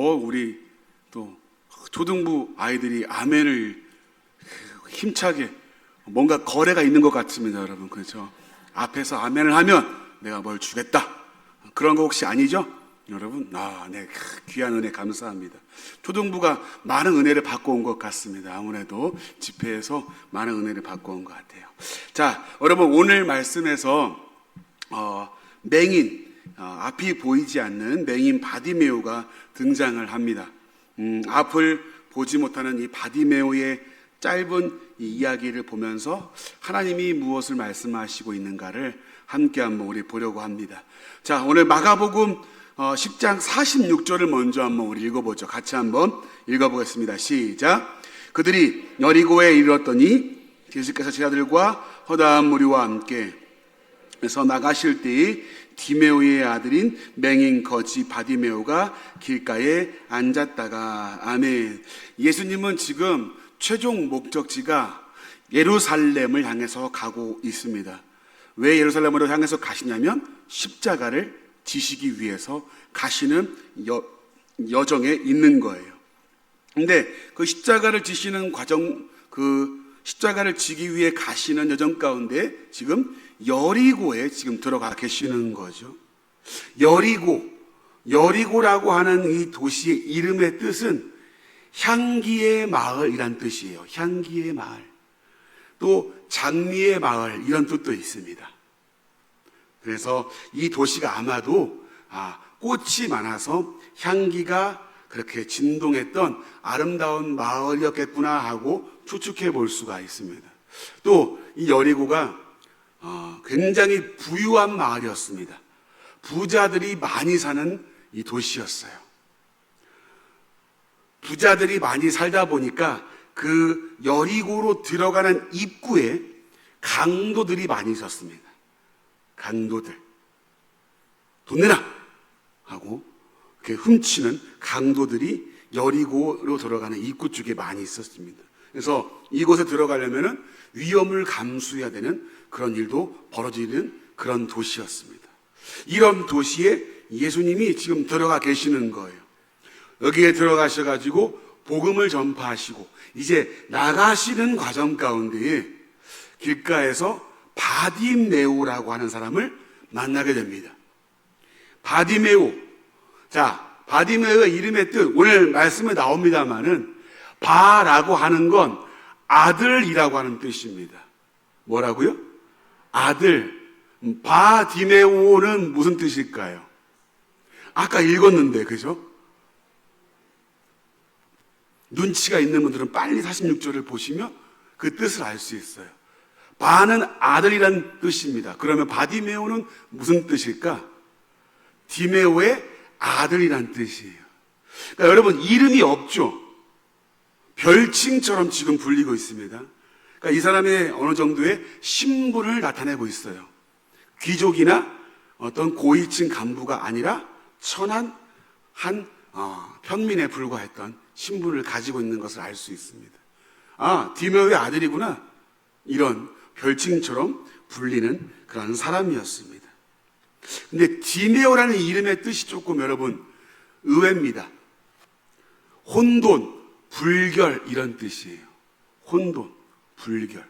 우리 또 초등부 아이들이 아멘을 힘차게 뭔가 거래가 있는 것 같습니다, 여러분. 그렇죠? 앞에서 아멘을 하면 내가 뭘 주겠다. 그런 거 혹시 아니죠? 여러분, 네, 귀한 은혜 감사합니다. 초등부가 많은 은혜를 받고 온 것 같습니다. 아무래도 집회에서 많은 은혜를 받고 온 것 같아요. 자, 여러분, 오늘 말씀에서 맹인, 앞이 보이지 않는 맹인 바디메오가 등장을 합니다. 앞을 보지 못하는 이 바디메오의 짧은 이 이야기를 보면서 하나님이 무엇을 말씀하시고 있는가를 함께 한번 우리 보려고 합니다. 자, 오늘 마가복음 10장 46절을 먼저 한번 우리 읽어보죠. 같이 한번 읽어보겠습니다. 시작. 그들이 여리고에 이르렀더니 예수께서 제자들과 허다한 무리와 함께 서 나가실 때에 디메오의 아들인 맹인 거지 바디메오가 길가에 앉았다가. 아멘. 예수님은 지금 최종 목적지가 예루살렘을 향해서 가고 있습니다. 왜 예루살렘으로 향해서 가시냐면 십자가를 지시기 위해서 가시는 여정에 있는 거예요. 근데 그 십자가를 지시는 과정, 그 십자가를 지기 위해 가시는 여정 가운데 지금 여리고에 지금 들어가 계시는 거죠. 여리고라고 하는 이 도시의 이름의 뜻은 향기의 마을이란 뜻이에요. 향기의 마을. 또 장미의 마을 이런 뜻도 있습니다. 그래서 이 도시가 아마도 꽃이 많아서 향기가 그렇게 진동했던 아름다운 마을이었겠구나 하고 추측해 볼 수가 있습니다. 또 이 여리고가 굉장히 부유한 마을이었습니다. 부자들이 많이 사는 이 도시였어요. 부자들이 많이 살다 보니까 그 여리고로 들어가는 입구에 강도들이 많이 있었습니다. 강도들. 돈 내라! 하고 이렇게 훔치는 강도들이 여리고로 들어가는 입구 쪽에 많이 있었습니다. 그래서 이곳에 들어가려면 위험을 감수해야 되는 그런 일도 벌어지는 그런 도시였습니다. 이런 도시에 예수님이 지금 들어가 계시는 거예요. 여기에 들어가셔가지고 복음을 전파하시고 이제 나가시는 과정 가운데에 길가에서 바디메오라고 하는 사람을 만나게 됩니다. 바디메오. 자, 바디메오의 이름의 뜻, 오늘 말씀에 나옵니다만은 바라고 하는 건 아들이라고 하는 뜻입니다. 뭐라고요? 아들. 바디메오는 무슨 뜻일까요? 아까 읽었는데, 그죠? 눈치가 있는 분들은 빨리 46절을 보시면 그 뜻을 알 수 있어요. 바는 아들이란 뜻입니다. 그러면 바디메오는 무슨 뜻일까? 디메오의 아들이란 뜻이에요. 그러니까 여러분, 이름이 없죠. 별칭처럼 지금 불리고 있습니다. 그러니까 이 사람의 어느 정도의 신분을 나타내고 있어요. 귀족이나 어떤 고위층 간부가 아니라 천한 한 평민에 불과했던 신분을 가지고 있는 것을 알 수 있습니다. 디메오의 아들이구나. 이런 별칭처럼 불리는 그런 사람이었습니다. 근데 디메오라는 이름의 뜻이 조금 여러분 의외입니다. 혼돈, 불결 이런 뜻이에요. 혼돈, 불결.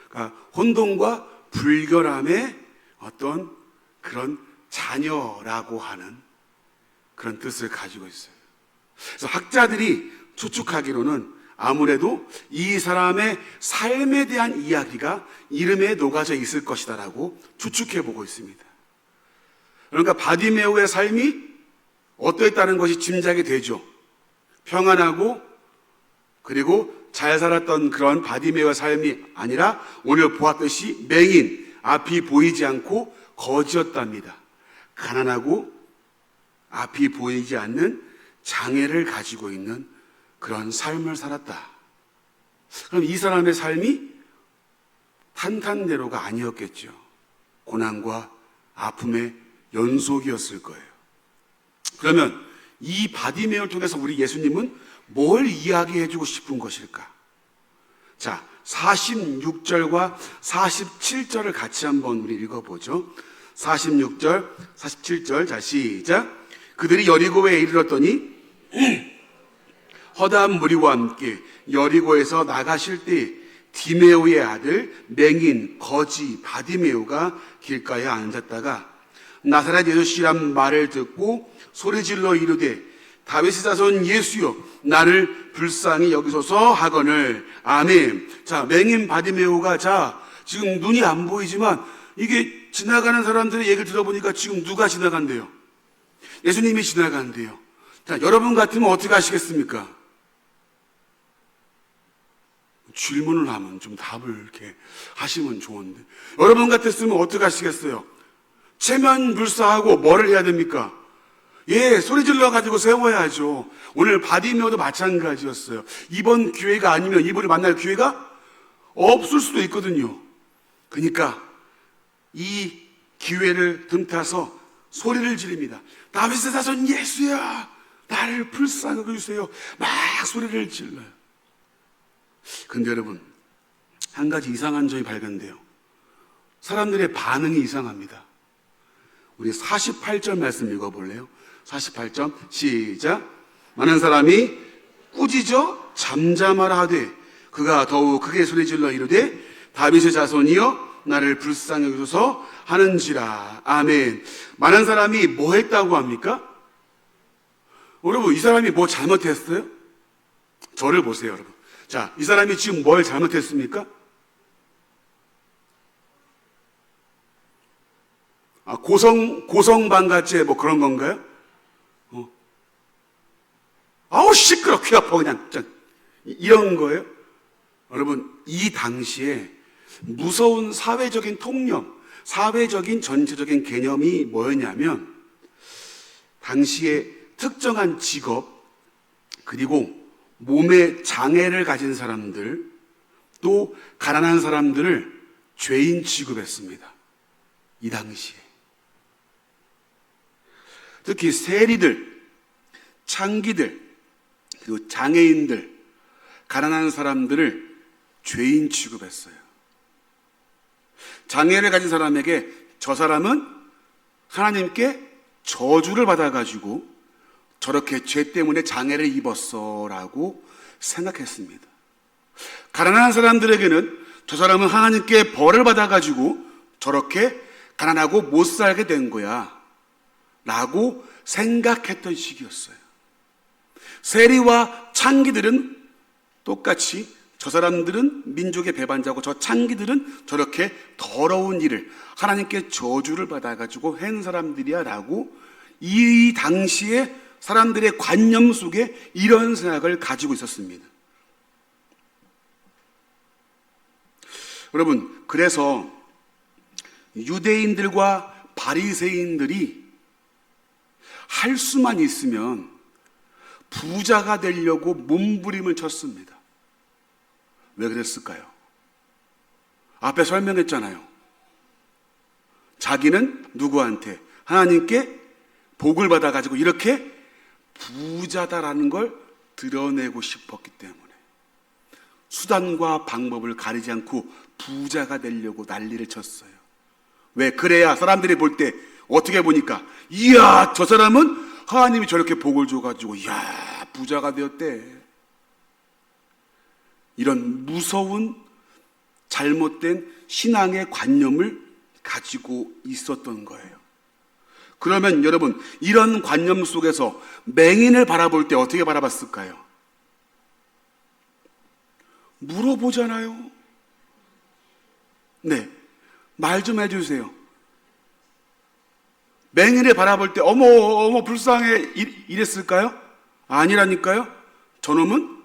그러니까 혼돈과 불결함의 어떤 그런 자녀라고 하는 그런 뜻을 가지고 있어요. 그래서 학자들이 추측하기로는 아무래도 이 사람의 삶에 대한 이야기가 이름에 녹아져 있을 것이다라고 추측해 보고 있습니다. 그러니까 바디메오의 삶이 어떠했다는 것이 짐작이 되죠. 평안하고 그리고 잘 살았던 그런 바디메오의 삶이 아니라 오늘 보았듯이 맹인, 앞이 보이지 않고 거지였답니다. 가난하고 앞이 보이지 않는 장애를 가지고 있는 그런 삶을 살았다. 그럼 이 사람의 삶이 탄탄대로가 아니었겠죠. 고난과 아픔의 연속이었을 거예요. 그러면 이 바디메오를 통해서 우리 예수님은 뭘 이야기해주고 싶은 것일까? 자, 46절과 47절을 같이 한번 우리 읽어보죠. 46절, 47절, 자, 시작. 그들이 여리고에 이르렀더니 허다한 무리와 함께 여리고에서 나가실 때 디메오의 아들 맹인 거지 바디메오가 길가에 앉았다가 나사렛 예수시란 말을 듣고 소리질러 이르되 다윗의 자손 예수여 나를 불쌍히 여기소서 하거늘. 아멘. 자, 맹인 바디메오가 지금 눈이 안 보이지만 이게 지나가는 사람들의 얘기를 들어보니까 지금 누가 지나간대요? 예수님이 지나간대요. 자, 여러분 같으면 어떻게 하시겠습니까? 질문을 하면 좀 답을 이렇게 하시면 좋은데, 여러분 같았으면 어떻게 하시겠어요? 체면 불사하고 뭐를 해야 됩니까? 소리 질러가지고 세워야죠. 오늘 바디메오도 마찬가지였어요. 이번 기회가 아니면 이분을 만날 기회가 없을 수도 있거든요. 그러니까 이 기회를 틈타서 소리를 지릅니다. 다윗의 자손 예수야 나를 불쌍히 여겨주세요. 막 소리를 질러요. 근데 여러분, 한 가지 이상한 점이 발견돼요. 사람들의 반응이 이상합니다. 우리 48절 말씀 읽어볼래요? 48점 시작. 많은 사람이 꾸짖어 잠잠하라 하되 그가 더욱 크게 소리질러 이르되 다윗의 자손이여 나를 불쌍히 여기소서 하는지라. 아멘. 많은 사람이 뭐 했다고 합니까? 여러분, 이 사람이 뭐 잘못했어요? 저를 보세요, 여러분. 자, 이 사람이 지금 뭘 잘못했습니까? 고성방가죄 뭐 그런 건가요? 아우 시끄러 귀 아파 그냥 이런 거예요? 여러분, 이 당시에 무서운 사회적인 통념, 사회적인 전체적인 개념이 뭐였냐면 당시에 특정한 직업 그리고 몸에 장애를 가진 사람들 또 가난한 사람들을 죄인 취급했습니다. 이 당시에 특히 세리들, 창기들 그리고 장애인들, 가난한 사람들을 죄인 취급했어요. 장애를 가진 사람에게 저 사람은 하나님께 저주를 받아가지고 저렇게 죄 때문에 장애를 입었어라고 생각했습니다. 가난한 사람들에게는 저 사람은 하나님께 벌을 받아가지고 저렇게 가난하고 못 살게 된 거야 라고 생각했던 시기였어요. 세리와 창기들은 똑같이 저 사람들은 민족의 배반자고 저 창기들은 저렇게 더러운 일을 하나님께 저주를 받아가지고 한 사람들이야 라고 이 당시에 사람들의 관념 속에 이런 생각을 가지고 있었습니다. 여러분, 그래서 유대인들과 바리새인들이 할 수만 있으면 부자가 되려고 몸부림을 쳤습니다. 왜 그랬을까요? 앞에 설명했잖아요. 자기는 누구한테? 하나님께 복을 받아가지고 이렇게 부자다라는 걸 드러내고 싶었기 때문에 수단과 방법을 가리지 않고 부자가 되려고 난리를 쳤어요. 왜? 그래야 사람들이 볼 때 어떻게 보니까 이야 저 사람은 하나님이 저렇게 복을 줘가지고 이야 부자가 되었대. 이런 무서운 잘못된 신앙의 관념을 가지고 있었던 거예요. 그러면 여러분, 이런 관념 속에서 맹인을 바라볼 때 어떻게 바라봤을까요? 물어보잖아요. 네, 말 좀 해주세요. 맹인을 바라볼 때 어머 불쌍해 이랬을까요? 아니라니까요. 저놈은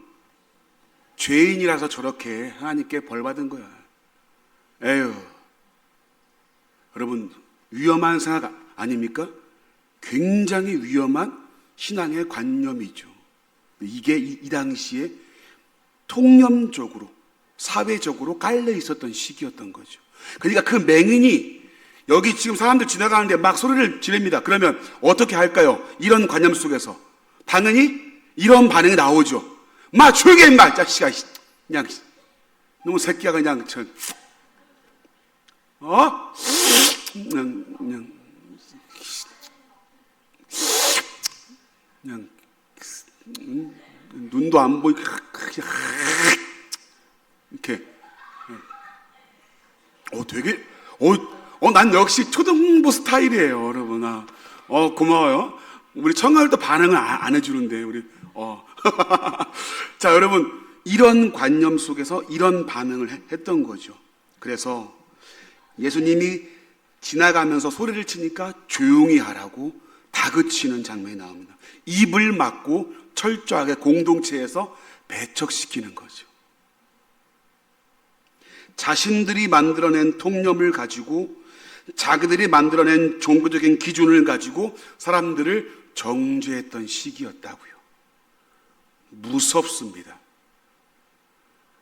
죄인이라서 저렇게 하나님께 벌 받은 거야. 에휴, 여러분 위험한 생각 아닙니까? 굉장히 위험한 신앙의 관념이죠. 이게 이 당시에 통념적으로 사회적으로 깔려 있었던 시기였던 거죠. 그러니까 그 맹인이 여기 지금 사람들 지나가는데 막 소리를 지릅니다. 그러면 어떻게 할까요? 이런 관념 속에서 당연히 이런 반응이 나오죠. 마 조용히 해 임마 자식아 그냥 너무 새끼야 그냥 그냥 눈도 안 보이고 이렇게 되게 난 역시 초등부 스타일이에요, 여러분. 고마워요. 우리 청아들도 반응을 안 해주는데 우리 자, 여러분, 이런 관념 속에서 이런 반응을 했던 거죠. 그래서 예수님이 지나가면서 소리를 치니까 조용히 하라고 다그치는 장면이 나옵니다. 입을 막고 철저하게 공동체에서 배척시키는 거죠. 자신들이 만들어낸 통념을 가지고, 자기들이 만들어낸 종교적인 기준을 가지고 사람들을 정죄했던 시기였다고요. 무섭습니다.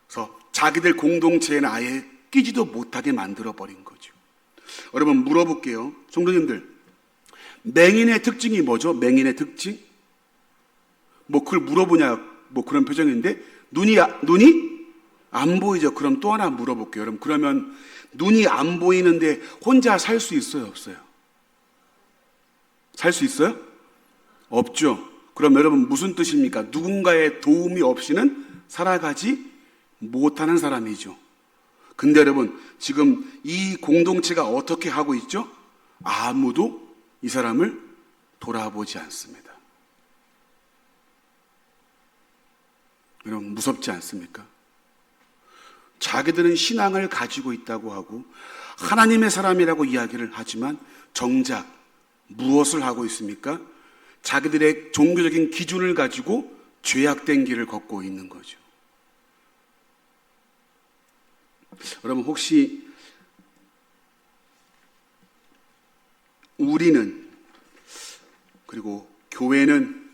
그래서 자기들 공동체에는 아예 끼지도 못하게 만들어버린 거죠. 여러분, 물어볼게요. 성도님들, 맹인의 특징이 뭐죠? 맹인의 특징? 그걸 물어보냐, 그런 표정인데, 눈이 안 보이죠? 그럼 또 하나 물어볼게요. 여러분, 그러면 눈이 안 보이는데 혼자 살 수 있어요, 없어요? 살 수 있어요? 없죠. 그럼 여러분, 무슨 뜻입니까? 누군가의 도움이 없이는 살아가지 못하는 사람이죠. 근데 여러분, 지금 이 공동체가 어떻게 하고 있죠? 아무도 이 사람을 돌아보지 않습니다. 여러분, 무섭지 않습니까? 자기들은 신앙을 가지고 있다고 하고 하나님의 사람이라고 이야기를 하지만 정작 무엇을 하고 있습니까? 자기들의 종교적인 기준을 가지고 죄악된 길을 걷고 있는 거죠. 여러분, 혹시 우리는, 그리고 교회는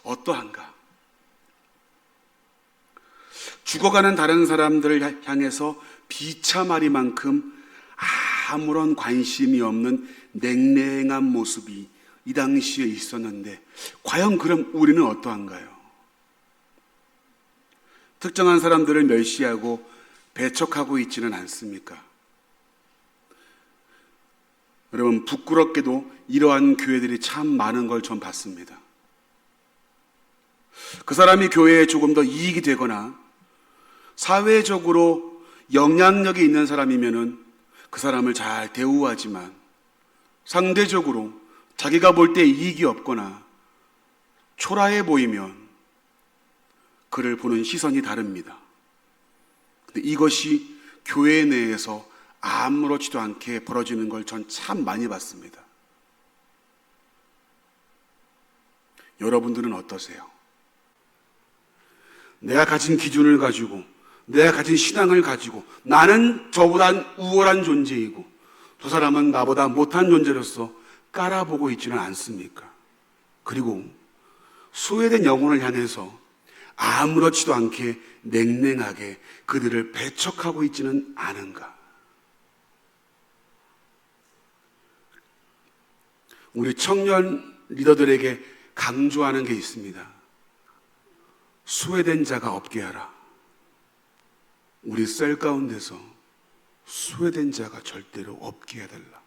어떠한가? 죽어가는 다른 사람들을 향해서 비참하리만큼 아무런 관심이 없는 냉랭한 모습이 이 당시에 있었는데, 과연 그럼 우리는 어떠한가요? 특정한 사람들을 멸시하고 배척하고 있지는 않습니까? 여러분, 부끄럽게도 이러한 교회들이 참 많은 걸 전 봤습니다. 그 사람이 교회에 조금 더 이익이 되거나 사회적으로 영향력이 있는 사람이면은 그 사람을 잘 대우하지만, 상대적으로 자기가 볼 때 이익이 없거나 초라해 보이면 그를 보는 시선이 다릅니다. 근데 이것이 교회 내에서 아무렇지도 않게 벌어지는 걸 전 참 많이 봤습니다. 여러분들은 어떠세요? 내가 가진 기준을 가지고, 내가 가진 신앙을 가지고, 나는 저보다 우월한 존재이고 저 사람은 나보다 못한 존재로서 깔아보고 있지는 않습니까? 그리고 소외된 영혼을 향해서 아무렇지도 않게 냉랭하게 그들을 배척하고 있지는 않은가? 우리 청년 리더들에게 강조하는 게 있습니다. 소외된 자가 없게 하라. 우리 셀 가운데서 소외된 자가 절대로 없게 해달라.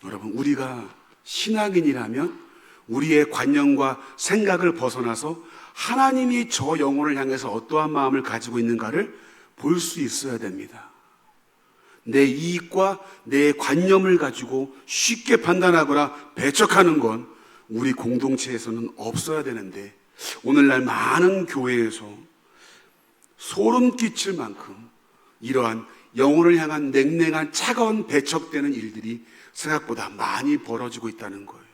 여러분, 우리가 신앙인이라면 우리의 관념과 생각을 벗어나서 하나님이 저 영혼을 향해서 어떠한 마음을 가지고 있는가를 볼 수 있어야 됩니다. 내 이익과 내 관념을 가지고 쉽게 판단하거나 배척하는 건 우리 공동체에서는 없어야 되는데, 오늘날 많은 교회에서 소름 끼칠 만큼 이러한 영혼을 향한 냉랭한 차가운 배척되는 일들이 생각보다 많이 벌어지고 있다는 거예요.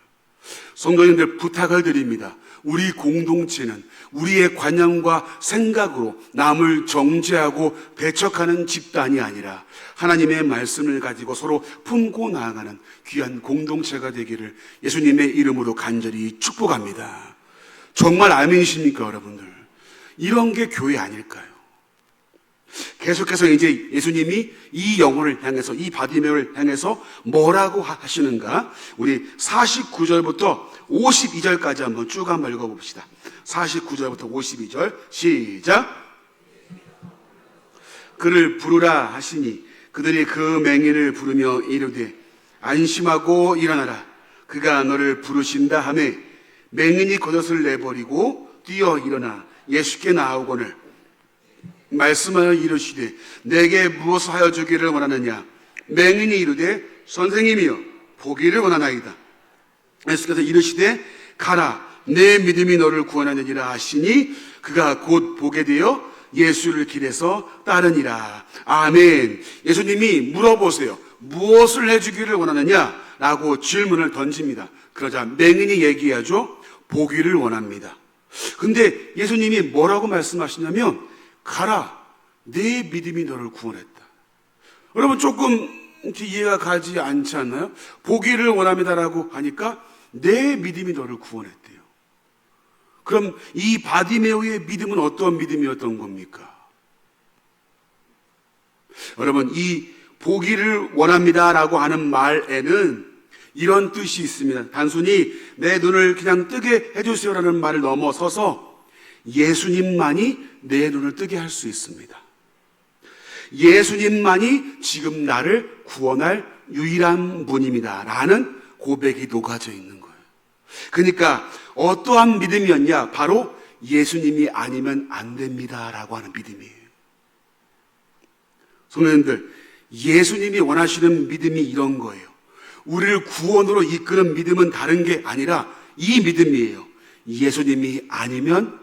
성도님들, 부탁을 드립니다. 우리 공동체는 우리의 관념과 생각으로 남을 정죄하고 배척하는 집단이 아니라 하나님의 말씀을 가지고 서로 품고 나아가는 귀한 공동체가 되기를 예수님의 이름으로 간절히 축복합니다. 정말 아멘이십니까, 여러분들? 이런 게 교회 아닐까요? 계속해서 이제 예수님이 이 영혼을 향해서, 이 바디메오를 향해서 뭐라고 하시는가? 우리 49절부터 52절까지 한번 쭉 한번 읽어봅시다. 49절부터 52절 시작. 그를 부르라 하시니 그들이 그 맹인을 부르며 이르되 안심하고 일어나라. 그가 너를 부르신다 하매 맹인이 겉옷을 내버리고 뛰어 일어나 예수께 나아오거늘 말씀하여 이르시되 내게 무엇을 하여 주기를 원하느냐. 맹인이 이르되 선생님이여 보기를 원하나이다. 예수께서 이르시되 가라 내 믿음이 너를 구원하느니라 하시니 그가 곧 보게 되어 예수를 길에서 따르니라. 아멘. 예수님이 물어보세요. 무엇을 해주기를 원하느냐 라고 질문을 던집니다. 그러자 맹인이 얘기하죠. 보기를 원합니다. 근데 예수님이 뭐라고 말씀하시냐면 가라 내 믿음이 너를 구원했다. 여러분 조금 이해가 가지 않지 않나요? 보기를 원합니다라고 하니까 내 믿음이 너를 구원했대요. 그럼 이 바디메오의 믿음은 어떤 믿음이었던 겁니까? 여러분 이 보기를 원합니다라고 하는 말에는 이런 뜻이 있습니다. 단순히 내 눈을 그냥 뜨게 해주세요라는 말을 넘어서서 예수님만이 내 눈을 뜨게 할 수 있습니다. 예수님만이 지금 나를 구원할 유일한 분입니다 라는 고백이 녹아져 있는 거예요. 그러니까 어떠한 믿음이었냐? 바로 예수님이 아니면 안 됩니다 라고 하는 믿음이에요. 성도님들, 예수님이 원하시는 믿음이 이런 거예요. 우리를 구원으로 이끄는 믿음은 다른 게 아니라 이 믿음이에요. 예수님이 아니면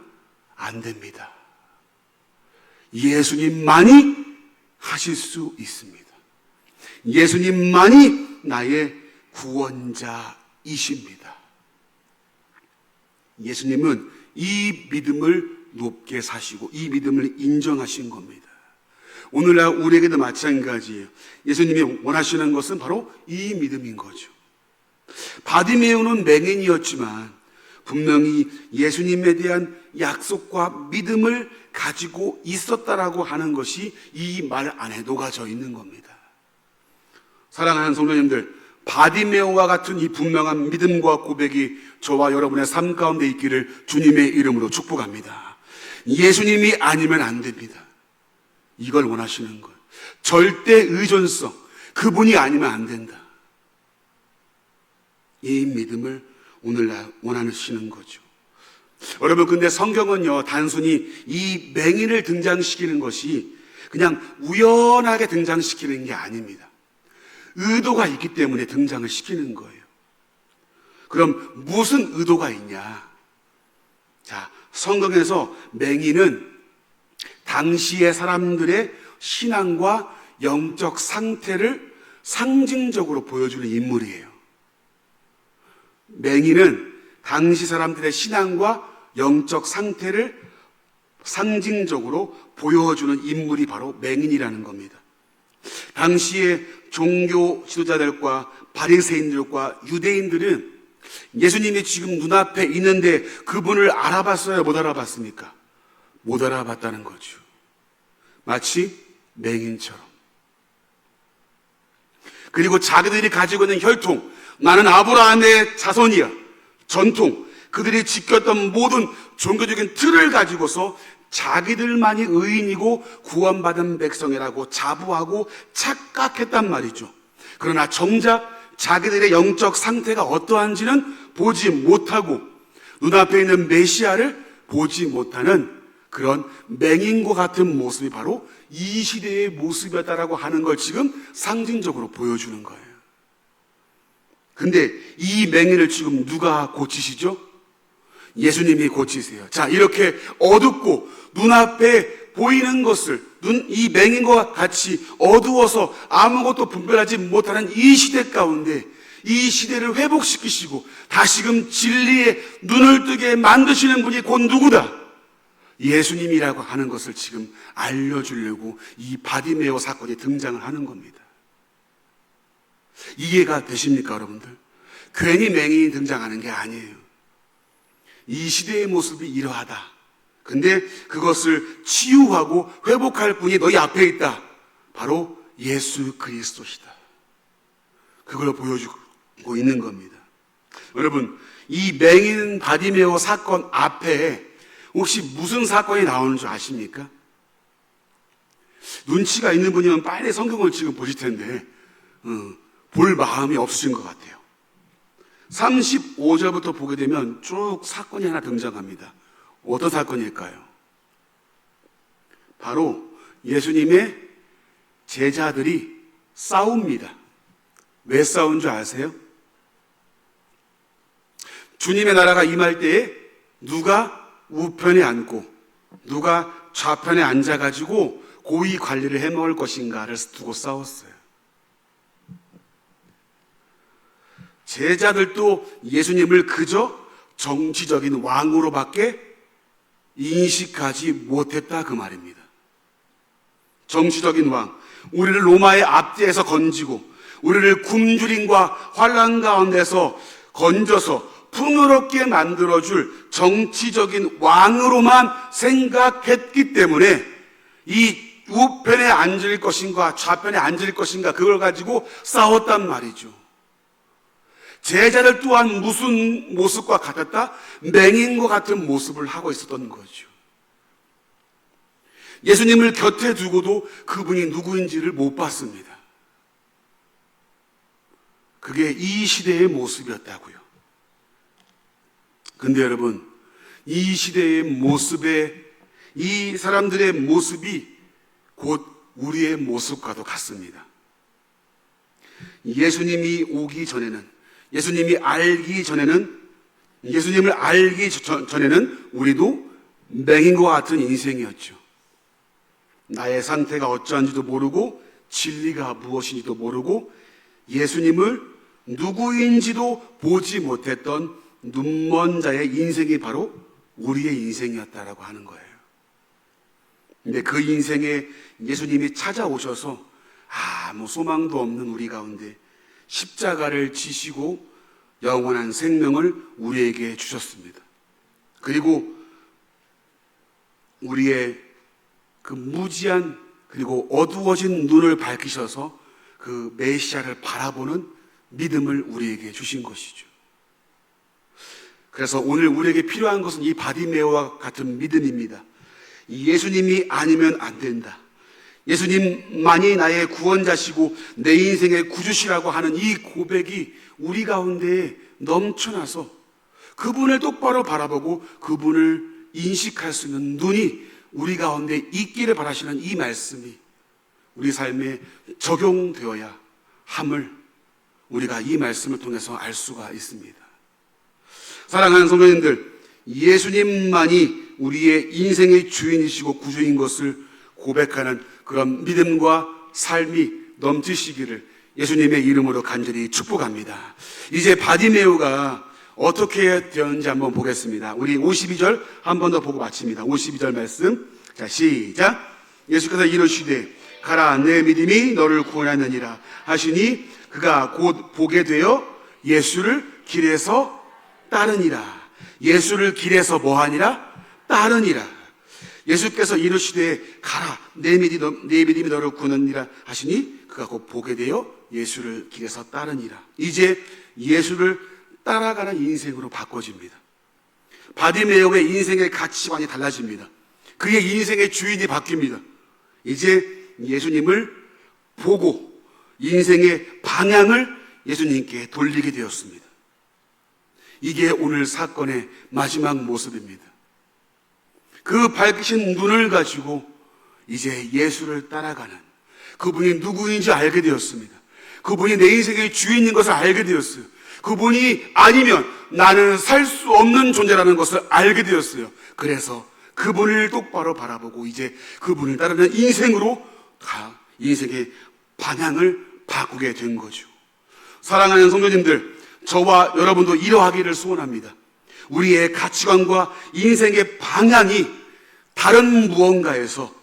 안 됩니다. 예수님만이 하실 수 있습니다. 예수님만이 나의 구원자이십니다. 예수님은 이 믿음을 높게 사시고 이 믿음을 인정하신 겁니다. 오늘날 우리에게도 마찬가지예요. 예수님이 원하시는 것은 바로 이 믿음인 거죠. 바디메오는 맹인이었지만 분명히 예수님에 대한 약속과 믿음을 가지고 있었다라고 하는 것이 이 말 안에 녹아져 있는 겁니다. 사랑하는 성도님들, 바디메오와 같은 이 분명한 믿음과 고백이 저와 여러분의 삶 가운데 있기를 주님의 이름으로 축복합니다. 예수님이 아니면 안 됩니다. 이걸 원하시는 거예요. 절대 의존성, 그분이 아니면 안 된다. 이 믿음을 오늘날 원하시는 거죠. 여러분, 근데 성경은요, 단순히 이 맹인을 등장시키는 것이 그냥 우연하게 등장시키는 게 아닙니다. 의도가 있기 때문에 등장을 시키는 거예요. 그럼 무슨 의도가 있냐? 자, 성경에서 맹인은 당시의 사람들의 신앙과 영적 상태를 상징적으로 보여주는 인물이에요. 맹인은 당시 사람들의 신앙과 영적 상태를 상징적으로 보여주는 인물이 바로 맹인이라는 겁니다. 당시의 종교 지도자들과 바리새인들과 유대인들은 예수님이 지금 눈앞에 있는데 그분을 알아봤어요? 못 알아봤습니까? 못 알아봤다는 거죠. 마치 맹인처럼. 그리고 자기들이 가지고 있는 혈통, 나는 아브라함의 자손이야, 전통, 그들이 지켰던 모든 종교적인 틀을 가지고서 자기들만이 의인이고 구원받은 백성이라고 자부하고 착각했단 말이죠. 그러나 정작 자기들의 영적 상태가 어떠한지는 보지 못하고 눈앞에 있는 메시아를 보지 못하는 그런 맹인과 같은 모습이 바로 이 시대의 모습이었다라고 하는 걸 지금 상징적으로 보여주는 거예요. 근데 이 맹인을 지금 누가 고치시죠? 예수님이 고치세요. 자, 이렇게 어둡고 눈앞에 보이는 것을 이 맹인과 같이 어두워서 아무것도 분별하지 못하는 이 시대 가운데 이 시대를 회복시키시고 다시금 진리의 눈을 뜨게 만드시는 분이 곧 누구다? 예수님이라고 하는 것을 지금 알려주려고 이 바디메오 사건이 등장을 하는 겁니다. 이해가 되십니까, 여러분들? 괜히 맹인이 등장하는 게 아니에요. 이 시대의 모습이 이러하다. 근데 그것을 치유하고 회복할 분이 너희 앞에 있다. 바로 예수 그리스도시다. 그걸 보여주고 있는 겁니다. 여러분, 이 맹인 바디메오 사건 앞에 혹시 무슨 사건이 나오는 줄 아십니까? 눈치가 있는 분이면 빨리 성경을 지금 보실 텐데 볼 마음이 없으신 것 같아요. 35절부터 보게 되면 쭉 사건이 하나 등장합니다. 어떤 사건일까요? 바로 예수님의 제자들이 싸웁니다. 왜 싸운 줄 아세요? 주님의 나라가 임할 때에 누가 우편에 앉고 누가 좌편에 앉아가지고 고위 관리를 해먹을 것인가를 두고 싸웠어요. 제자들도 예수님을 그저 정치적인 왕으로밖에 인식하지 못했다 그 말입니다. 정치적인 왕, 우리를 로마의 압제에서 건지고 우리를 굶주림과 환난 가운데서 건져서 풍요롭게 만들어줄 정치적인 왕으로만 생각했기 때문에 이 우편에 앉을 것인가 좌편에 앉을 것인가 그걸 가지고 싸웠단 말이죠. 제자들 또한 무슨 모습과 같았다? 맹인과 같은 모습을 하고 있었던 거죠. 예수님을 곁에 두고도 그분이 누구인지를 못 봤습니다. 그게 이 시대의 모습이었다고요. 근데 여러분, 이 시대의 모습에 이 사람들의 모습이 곧 우리의 모습과도 같습니다. 예수님이 오기 전에는, 예수님을 알기 전에는 우리도 맹인과 같은 인생이었죠. 나의 상태가 어쩌한지도 모르고 진리가 무엇인지도 모르고 예수님을 누구인지도 보지 못했던 눈먼 자의 인생이 바로 우리의 인생이었다라고 하는 거예요. 근데 그 인생에 예수님이 찾아오셔서 아무 소망도 없는 우리 가운데 십자가를 지시고 영원한 생명을 우리에게 주셨습니다. 그리고 우리의 그 무지한 그리고 어두워진 눈을 밝히셔서 그 메시아를 바라보는 믿음을 우리에게 주신 것이죠. 그래서 오늘 우리에게 필요한 것은 이 바디메오와 같은 믿음입니다. 예수님이 아니면 안 된다. 예수님만이 나의 구원자시고 내 인생의 구주시라고 하는 이 고백이 우리 가운데 넘쳐나서 그분을 똑바로 바라보고 그분을 인식할 수 있는 눈이 우리 가운데 있기를 바라시는 이 말씀이 우리 삶에 적용되어야 함을 우리가 이 말씀을 통해서 알 수가 있습니다. 사랑하는 성도님들, 예수님만이 우리의 인생의 주인이시고 구주인 것을 고백하는 그런 믿음과 삶이 넘치시기를 예수님의 이름으로 간절히 축복합니다. 이제 바디메오가 어떻게 되었는지 한번 보겠습니다. 우리 52절 한 번 더 보고 마칩니다. 52절 말씀. 자, 시작. 예수께서 이르시되 가라, 내 믿음이 너를 구원하느니라 하시니 그가 곧 보게 되어 예수를 길에서 따르니라. 예수를 길에서 뭐하니라? 따르니라. 예수께서 이르시되 가라, 내 믿음이 너를 구원하느니라 하시니 그가 곧 보게 되어 예수를 길에서 따르니라. 이제 예수를 따라가는 인생으로 바꿔집니다. 바디메오의 인생의 가치관이 달라집니다. 그의 인생의 주인이 바뀝니다. 이제 예수님을 보고 인생의 방향을 예수님께 돌리게 되었습니다. 이게 오늘 사건의 마지막 모습입니다. 그 밝히신 눈을 가지고 이제 예수를 따라가는 그분이 누구인지 알게 되었습니다. 그분이 내 인생의 주인인 것을 알게 되었어요. 그분이 아니면 나는 살 수 없는 존재라는 것을 알게 되었어요. 그래서 그분을 똑바로 바라보고 이제 그분을 따르는 인생으로 인생의 방향을 바꾸게 된 거죠. 사랑하는 성도님들, 저와 여러분도 이러하기를 소원합니다. 우리의 가치관과 인생의 방향이 다른 무언가에서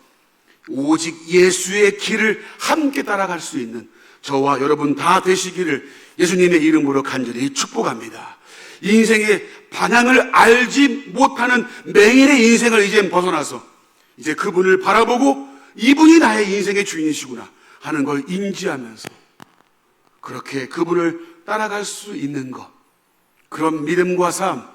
오직 예수의 길을 함께 따라갈 수 있는 저와 여러분 다 되시기를 예수님의 이름으로 간절히 축복합니다. 인생의 방향을 알지 못하는 맹인의 인생을 이제 벗어나서 이제 그분을 바라보고 이분이 나의 인생의 주인이시구나 하는 걸 인지하면서 그렇게 그분을 따라갈 수 있는 것, 그런 믿음과 삶,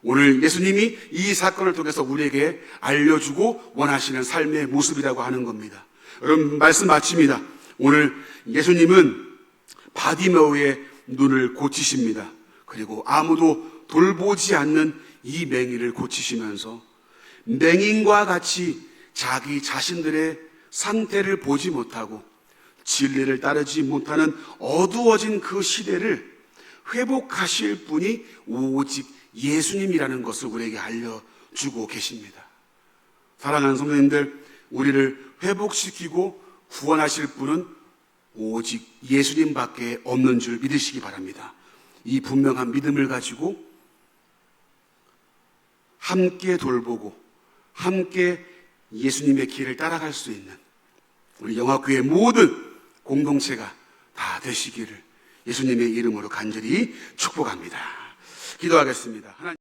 오늘 예수님이 이 사건을 통해서 우리에게 알려주고 원하시는 삶의 모습이라고 하는 겁니다. 여러분, 말씀 마칩니다. 오늘 예수님은 바디메오의 눈을 고치십니다. 그리고 아무도 돌보지 않는 이 맹인을 고치시면서 맹인과 같이 자기 자신들의 상태를 보지 못하고 진리를 따르지 못하는 어두워진 그 시대를 회복하실 분이 오직 예수님이라는 것을 우리에게 알려주고 계십니다. 사랑하는 성도님들, 우리를 회복시키고 구원하실 분은 오직 예수님밖에 없는 줄 믿으시기 바랍니다. 이 분명한 믿음을 가지고 함께 돌보고 함께 예수님의 길을 따라갈 수 있는 우리 영화교회 모든 공동체가 다 되시기를 예수님의 이름으로 간절히 축복합니다. 기도하겠습니다. 하나님.